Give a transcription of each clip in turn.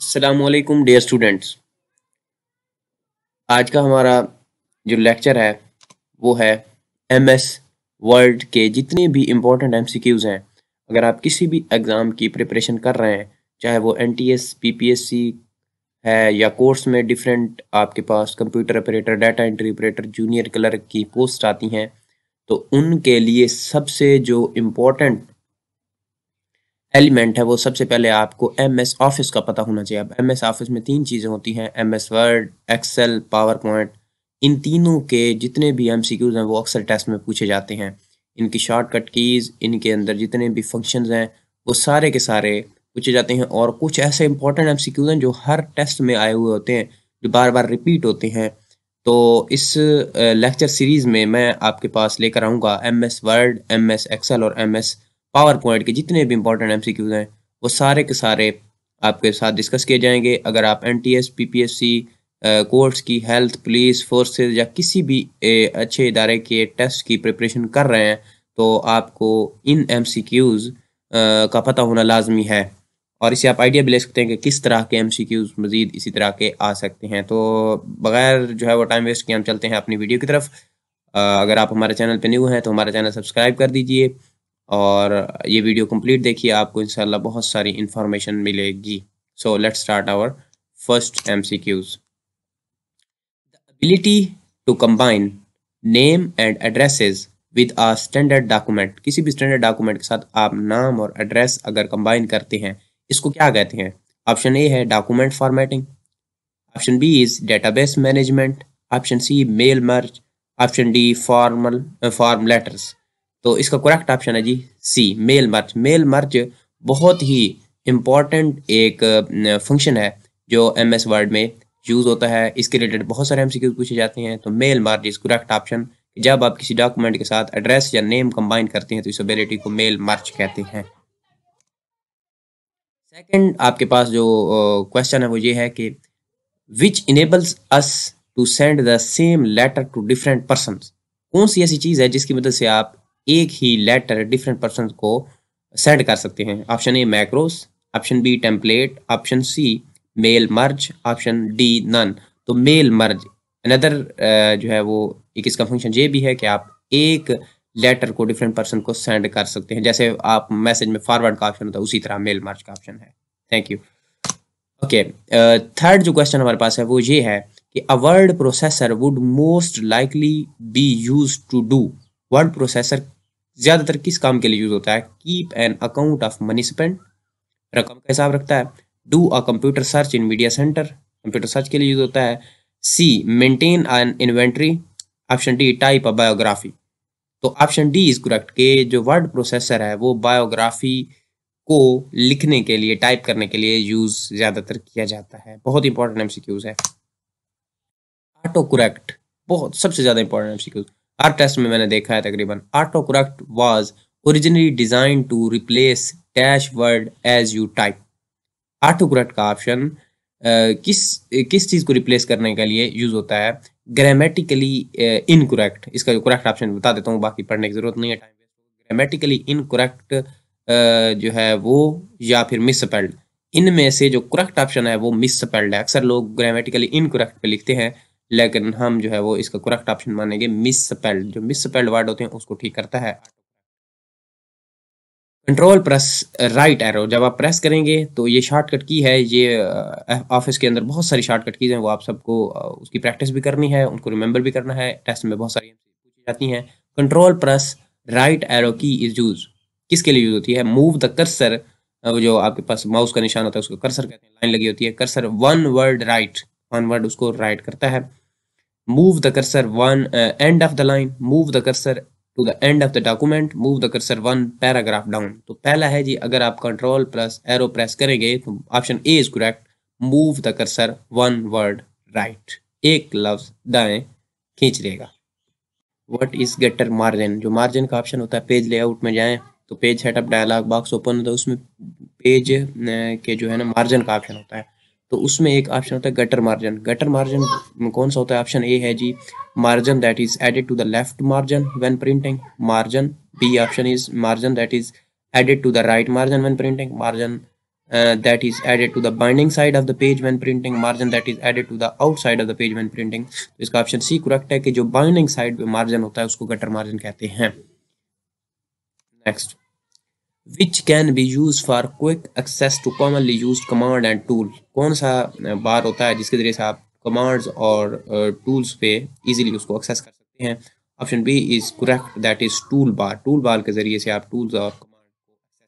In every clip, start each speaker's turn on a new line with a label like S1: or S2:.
S1: अस्सलामुअलैकुम dear students. आज का हमारा जो लेक्चर है वो है एमएस वर्ड के जितने भी इम्पोर्टेंट एमसीक्यूज़ हैं। अगर आप किसी भी एग्ज़ाम की प्रिपरेशन कर रहे हैं, चाहे वो एनटीएस पीपीएससी है या कोर्स में डिफरेंट आपके पास computer operator, data entry operator, junior clerk की पोस्ट आती हैं, तो उनके लिए सबसे जो इम्पोर्टेंट एलिमेंट है वो सबसे पहले आपको एम एस ऑफिस का पता होना चाहिए। अब एम एस ऑफिस में तीन चीज़ें होती हैं: M S Word, Excel, PowerPoint. इन तीनों के जितने भी एमसीक्यूज़ हैं वो अक्सर टेस्ट में पूछे जाते हैं। इनकी शॉर्टकट कीज़, इनके अंदर जितने भी फंक्शंस हैं वो सारे के सारे पूछे जाते हैं। और कुछ ऐसे इंपॉर्टेंट एमसीक्यूज़ हैं जो हर टेस्ट में आए हुए होते हैं, जो बार बार रिपीट होते हैं। तो इस लेक्चर सीरीज़ में मैं आपके पास लेकर आऊँगा M S Word, M S Excel और एम एस पावर पॉइंट के जितने भी इंपॉर्टेंट एमसीक्यूज हैं वो सारे के सारे आपके साथ डिस्कस किए जाएंगे। अगर आप एनटीएस पीपीएससी कोर्ट्स की, हेल्थ, पुलिस फोर्सेस या किसी भी अच्छे इदारे के टेस्ट की प्रिपरेशन कर रहे हैं तो आपको इन एमसीक्यूज का पता होना लाजमी है। और इससे आप आइडिया भी ले सकते हैं कि किस तरह के एमसीक्यूज मजीद इसी तरह के आ सकते हैं। तो बगैर जो है वो टाइम वेस्ट किए हम चलते हैं अपनी वीडियो की तरफ। अगर आप हमारे चैनल पे न्यू हैं तो हमारा चैनल सब्सक्राइब कर दीजिए और ये वीडियो कंप्लीट देखिए, आपको इंशाल्लाह बहुत सारी इंफॉर्मेशन मिलेगी। So let's start our first MCQs. Ability to combine name and addresses with a standard document. किसी भी स्टैंडर्ड डॉक्यूमेंट के साथ आप नाम और एड्रेस अगर कंबाइन करते हैं, इसको क्या कहते हैं? ऑप्शन ए है document formatting, option B is database management, option C mail merge, option D form letters. तो इसका करेक्ट ऑप्शन है जी सी, मेल मर्ज। मेल मर्ज बहुत ही इम्पॉर्टेंट एक फंक्शन है जो एम एस वर्ड में यूज़ होता है। इसके रिलेटेड बहुत सारे एमसीक्यूज पूछे जाते हैं। तो mail merge is correct option. जब आप किसी डॉक्यूमेंट के साथ एड्रेस या नेम कंबाइन करते हैं तो इस एबिलिटी को मेल मर्ज कहते हैं। सेकंड आपके पास जो क्वेश्चन है वो ये है कि which enables us to send the same letter to different person. कौन सी ऐसी चीज़ है जिसकी मदद से आप एक ही लेटर डिफरेंट पर्सन को सेंड कर सकते हैं? Option A macros, option B template, option C mail merge, option D none. तो मेल मर्ज अनदर जो है वो एक इसका फंक्शन ये भी है कि आप एक लेटर को डिफरेंट पर्सन को सेंड कर सकते हैं। जैसे आप मैसेज में फॉरवर्ड का ऑप्शन होता है, उसी तरह मेल मर्ज का ऑप्शन है। Thank you. ओके, थर्ड जो क्वेश्चन हमारे पास है वो ये है कि a word processor would most likely be use to do. Word processor ज्यादातर किस काम के लिए यूज होता है? Keep an account of money spend, रकम का हिसाब रखता है। Do a computer search in media centre, computer search के लिए यूज होता है। C maintain an inventory, option D type a biography. तो ऑप्शन डी इज करेक्ट कि जो वर्ड प्रोसेसर है वो बायोग्राफी को लिखने के लिए, टाइप करने के लिए यूज ज्यादातर किया जाता है। बहुत इंपॉर्टेंट एमसीक्यूज है। ऑटो करेक्ट बहुत सबसे ज्यादा इंपॉर्टेंट एमसीक्यूज हर टेस्ट में मैंने देखा है तकरीबन। Autocorrect was originally design to replace dash word as you type. Autocorrect का ऑप्शन किस किस चीज को रिप्लेस करने के लिए यूज होता है? Grammatically incorrect. इसका जो करेक्ट ऑप्शन बता देता हूँ, बाकी पढ़ने की जरूरत नहीं है, टाइम वेस्ट। ग्रामेटिकली इनकरेक्ट जो है वो, या फिर मिसस्पेल्ड। इनमें से जो करेक्ट ऑप्शन है वो मिसस्पेल्ड है। अक्सर लोग ग्रामेटिकली इनकरेक्ट पे लिखते हैं, लेकिन हम जो है वो इसका करेक्ट ऑप्शन मानेंगे मिसस्पेल्ड। जो मिसस्पेल्ड वर्ड होते हैं उसको ठीक करता है। कंट्रोल प्रेस राइट एरो जब आप प्रेस करेंगे तो ये शॉर्टकट की है। ये ऑफिस के अंदर बहुत सारी शॉर्टकट कीज हैं, वो आप सबको उसकी प्रैक्टिस भी करनी है, उनको रिमेंबर भी करना है। टेस्ट में बहुत सारी पूछी जाती हैं। कंट्रोल प्रेस राइट एरो की इज यूज किसके लिए यूज होती है? मूव द कर्सर, जो आपके पास माउस का निशान होता है उसको कर्सर कहते हैं, लाइन लगी होती है, cursor one word right, one word उसको राइट करता है। Move the cursor one end of the line, move the cursor to the end of the document, move the cursor one paragraph down. तो पहला है जी, अगर आप कंट्रोल प्लस एरो प्रेस करेंगे तो option A is correct, move the cursor one word right, एक लफ्ज दाएं खींच लेगा। What is gutter margin? जो मार्जिन का ऑप्शन होता है, पेज लेआउट में जाएं तो page setup dialog box open होता है, उसमें पेज के जो है ना मार्जिन का ऑप्शन होता है। तो उसमें एक ऑप्शन होता है गटर मार्जिन। गटर मार्जिन कौन सा होता है? ऑप्शन ए है जी margin that is added to the left margin when printing margin. B option is margin that is added to the right margin when printing margin. that is added to the binding side of the page when printing, margin that is added to the outside of the page when printing। तो इसका option C correct है कि जो binding side पे margin होता है उसको gutter margin कहते हैं। Next, which can be use for quick access to commonly use command and tool. कौन सा बार होता है जिसके जरिए से आप कमांड्स और टूल्स पे इजीली उसको एक्सेस कर सकते हैं। Option B is correct, that is toolbar. Toolbar के जरिए से आप टूल्स और कमांड को एक्सेस कर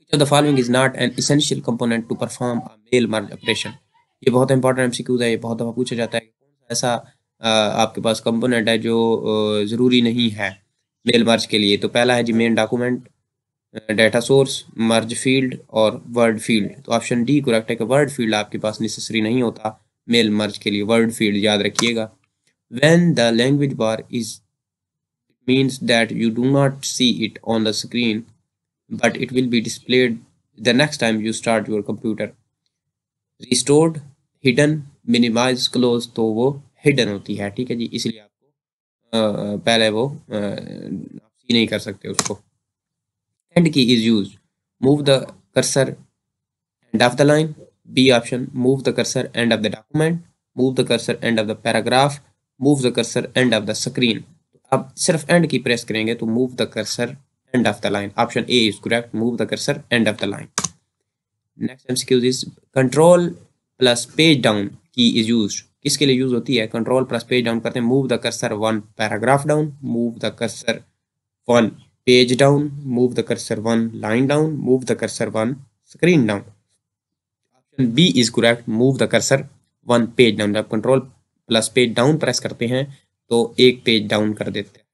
S1: सकते हैं। The following is not an essential component to perform a mail merge operation. ये बहुत इंपॉर्टेंट एमसीक्यूज है, ये बहुत दफा पूछा जाता है कि कौन सा ऐसा आपके पास कंपोनेंट है जो ज़रूरी नहीं है मेल मर्ज के लिए। तो पहला है जी main document, data source, merge field और वर्ड फील्ड। तो ऑप्शन डी करेक्ट है कि वर्ड फील्ड आपके पास नेसेसरी नहीं होता मेल मर्ज के लिए। वर्ड फील्ड याद रखिएगा। When the language bar is means that you do not see it on the screen but it will be displayed the next time you start your computer। restored, hidden, minimize, close, तो वो hidden होती है, ठीक है जी, इसलिए आपको पहले वो आप सी नहीं कर सकते उसको। end key is used, move the cursor end of the line। B option, move the cursor end of the document, move the cursor end of the paragraph, move the cursor end of the screen। अब सिर्फ and की press करेंगे तो move the cursor and of the line. Option A is correct, move the cursor and of the line. Next MCQ is control plus page down की is used. किसके लिए use होती है? कंट्रोल प्लस पेज डाउन करते हैं, move the cursor one paragraph down, move the cursor one page down, move the cursor one line down, move the cursor one screen down. Option B is correct, move the cursor one page down. जब control plus page down press करते हैं तो एक page down कर देते हैं।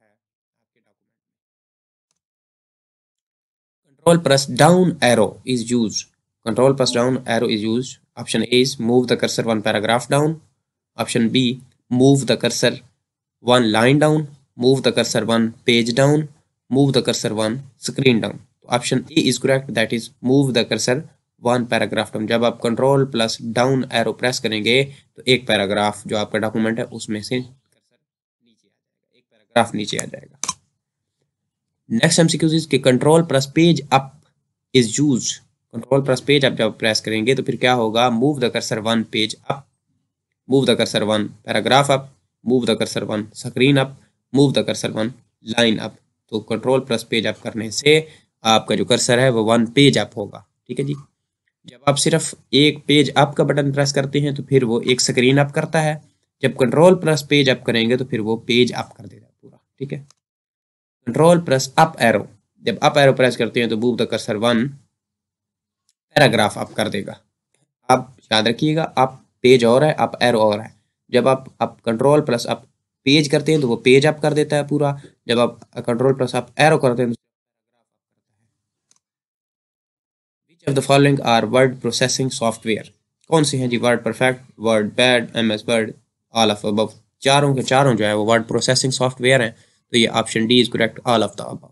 S1: Control plus down arrow is use. Control plus down arrow is use. Option A is move the cursor one paragraph down. Option B move the cursor one line down, move the cursor one page down, move the cursor one screen down. Option A is correct, that is move the cursor one paragraph down. जब आप control plus down arrow press करेंगे तो एक paragraph जो आपका document है उसमें से ग्राफ नीचे आ जाएगा। नेक्स्ट एमसीक्यू इज कि control plus page up is use. Control plus page up जब प्रेस करेंगे तो फिर क्या होगा? Move the cursor one page up, move the cursor one paragraph up, move the cursor one screen up, move the cursor one line up. तो control plus page up करने से आपका जो कर्सर है वो वन पेज अप होगा, ठीक है जी। जब आप सिर्फ एक पेज अप का बटन प्रेस करते हैं तो फिर वो एक स्क्रीन अप करता है। जब कंट्रोल प्लस पेज अप करेंगे तो फिर वो पेज अप कर देगा पूरा, ठीक है। कंट्रोल प्लस अप एरो, जब अप एरो प्रेस करते हैं तो move the cursor one paragraph up कर देगा। अब याद रखिएगा, अप पेज और है, अप एरो और है। जब आप कंट्रोल प्लस अप पेज करते हैं तो वो पेज अप कर देता है पूरा। जब आप कंट्रोल प्लस अप एरो करते हैं तो which of the following are word processing software. कौन से हैं जी? WordPerfect, WordPad, MS Word, all of above. चारों के चारों जो है वो वर्ड प्रोसेसिंग सॉफ्टवेयर हैं। तो ये option D is correct, all of the above.